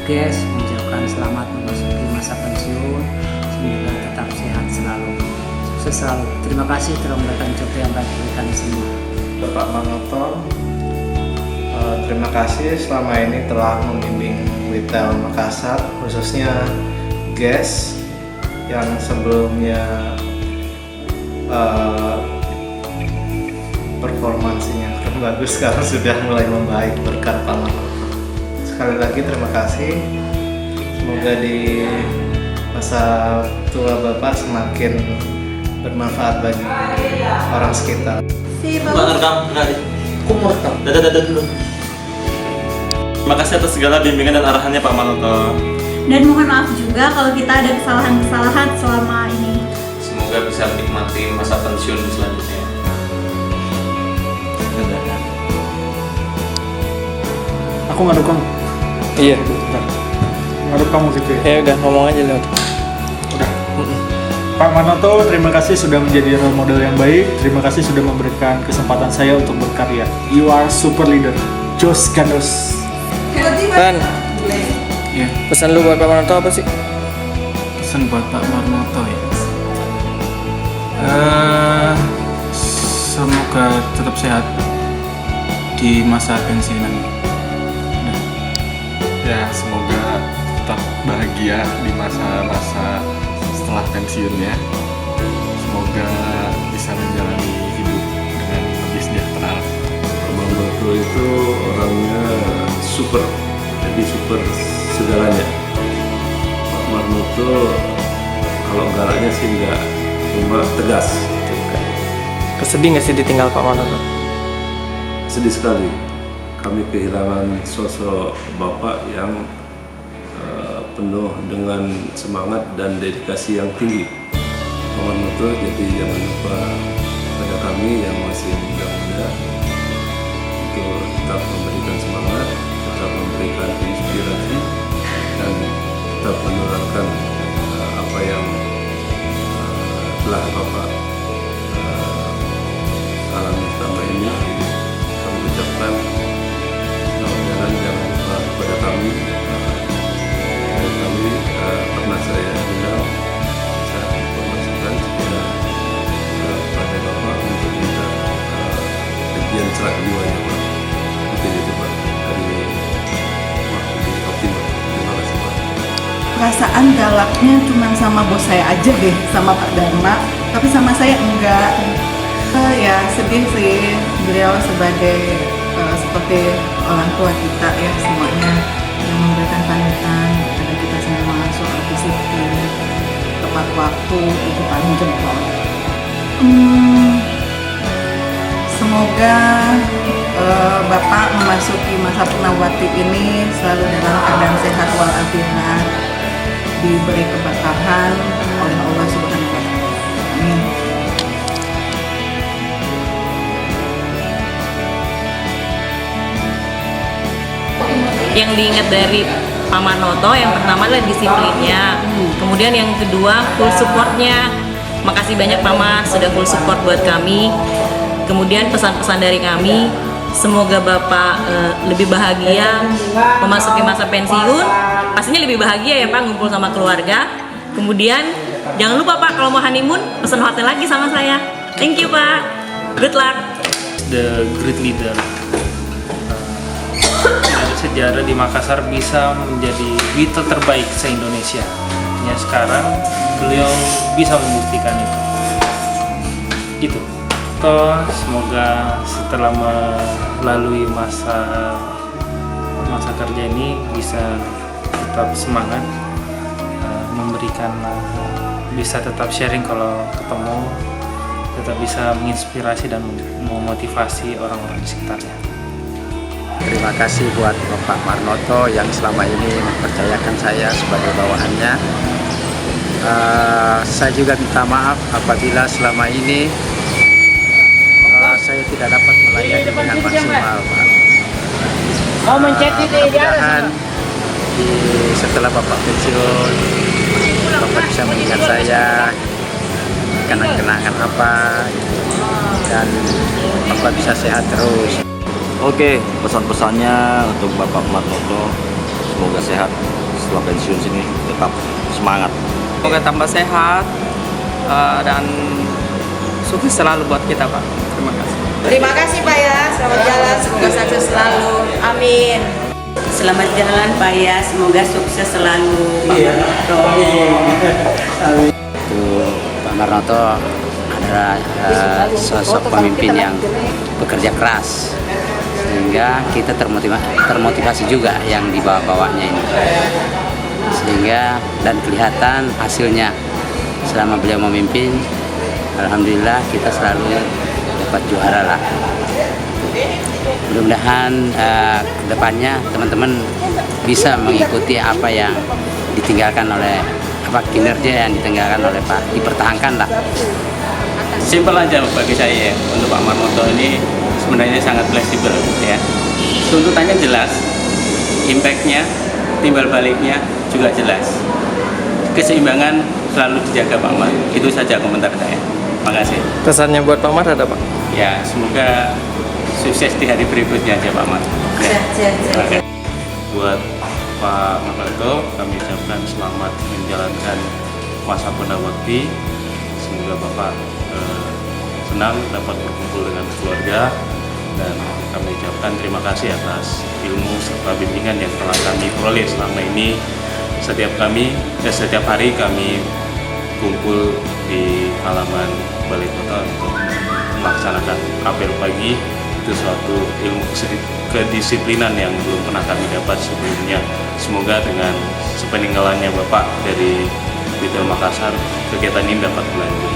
Guys, mengucapkan selamat memasuki masa pensiun. Semoga tetap sehat selalu, sukses selalu. Terima kasih telah memberikan contoh yang baik bagi kami semua. Bapak Manoto, terima kasih selama ini telah membimbing Witel Makassar, khususnya GES yang sebelumnya performansinya kurang bagus, sekarang sudah mulai membaik berkat Pak Manoto. Sekali lagi terima kasih, semoga di masa tua Bapak semakin bermanfaat bagi orang sekitar. Rekam, dadah dulu. Terima kasih atas segala bimbingan dan arahannya Pak Manoto. Dan mohon maaf juga kalau kita ada kesalahan-kesalahan selama ini. Semoga bisa menikmati masa pensiun selanjutnya. Aku ngaduk kamu. Iya. Bentar. Ngaduk kamu gitu ya. Ya udah ngomong aja Leo. Udah. Pak Manoto, terima kasih sudah menjadi role model yang baik. Terima kasih sudah memberikan kesempatan saya untuk berkarya. You are super leader. Jos Gandos. Kan, Ya, pesan lu buat Pak Manoto apa sih? pesan buat Pak Marmoto ya. Semoga tetap sehat di masa pensiun nanti. Ya, semoga tetap bahagia di masa-masa setelah pensiunnya. Semoga bisa menjalani hidup dengan lebih sejahtera. Pak Manoto itu orangnya super, jadi super segalanya. Pak Manoto kalau galaknya sih enggak, cuma tegas. Kesedih nggak sih ditinggal Pak Manoto? Sedih sekali kami kehilangan sosok Bapak yang penuh dengan semangat dan dedikasi yang tinggi. Pak Manoto, jadi jangan lupa pada kami yang masih muda-muda untuk tetap memberikan semangat, tetap memberikan inspirasi, dan tetap menerapkan apa yang telah Bapak alami selama ini. Kami ucapkan jangan lupa kepada kami. Kami pernah saya bilang saya informasikan supaya kepada Bapak untuk minta kajian serat jiwanya Pak. Itu Pak, dari waktu di optimal. Terima kasih Pak. Perasaan galaknya cuma sama bos saya aja deh, sama Pak Dharma, tapi sama saya enggak. Ya sedih sih, beliau sebagai seperti orang tua kita ya, semuanya yang memberikan panutan kepada kita semua soal disiplin, tepat waktu, itu paling jempol. Semoga Bapak memasuki masa purnawati ini selalu dalam keadaan sehat walafiat, diberi keberkahan oleh Allah Subhanahu wa Ta'ala. Amin. Yang diingat dari Pak Manoto yang pertama adalah disiplinnya, kemudian yang kedua full supportnya. Makasih banyak Mama sudah full support buat kami. Kemudian pesan-pesan dari kami, semoga Bapak lebih bahagia memasuki masa pensiun, pastinya lebih bahagia ya Pak, ngumpul sama keluarga. Kemudian jangan lupa Pak, kalau mau honeymoon pesan hotel lagi sama saya. Thank you Pak, good luck. The great leader. Sejarah di Makassar bisa menjadi Witel terbaik se-Indonesia. Ya, sekarang beliau bisa membuktikan itu. Gitu. Semoga setelah melalui masa kerja ini bisa tetap semangat, memberikan, bisa tetap sharing kalau ketemu, tetap bisa menginspirasi dan memotivasi orang-orang di sekitarnya. Terima kasih buat Bapak Manoto yang selama ini mempercayakan saya sebagai bawahannya. Saya juga minta maaf apabila selama ini saya tidak dapat melayani dengan maksimal, Pak. Mudah-mudahan setelah Bapak pensiun, Bapak bisa mengingat saya, kenang-kenangan apa, dan Bapak bisa sehat terus. Oke, pesan-pesannya untuk Bapak Manoto, semoga sehat setelah pensiun sini, tetap semangat. Semoga tambah sehat dan sukses selalu buat kita Pak. Terima kasih. Terima kasih Pak ya, selamat jalan, semoga sukses selalu. Amin. Selamat jalan Pak ya, semoga sukses selalu Pak Marnoto. Pak Marnoto adalah sosok pemimpin yang bekerja keras, sehingga kita termotivasi juga yang dibawa-bawanya ini, sehingga dan kelihatan hasilnya selama beliau memimpin. Alhamdulillah kita selalu dapat juara lah. Mudah-mudahan kedepannya teman-teman bisa mengikuti apa yang ditinggalkan oleh kinerja yang ditinggalkan oleh Pak, dipertahankan lah. Simpel aja bagi saya, untuk Pak Marnoto ini sebenarnya sangat fleksibel ya. Tuntutannya jelas, impactnya, timbal baliknya juga jelas. Keseimbangan selalu dijaga Pak Mar. Itu saja komentar saya. Makasih. Pesannya buat Pak Mar ada Pak? Ya, semoga sukses di hari berikutnya aja Pak Mar. Ya. Oke. Buat Pak Marnoto, kami ucapkan selamat menjalankan masa pendawakti. Semoga Bapak senang dapat berkumpul dengan keluarga, dan kami ucapkan terima kasih atas ilmu serta bimbingan yang telah kami peroleh selama ini. Setiap hari kami kumpul di halaman Balai Kota untuk melaksanakan apel pagi. Itu suatu ilmu kedisiplinan yang belum pernah kami dapat sebelumnya. Semoga dengan sepeninggalannya Bapak dari Retail Makassar, kegiatan ini dapat berlanjut.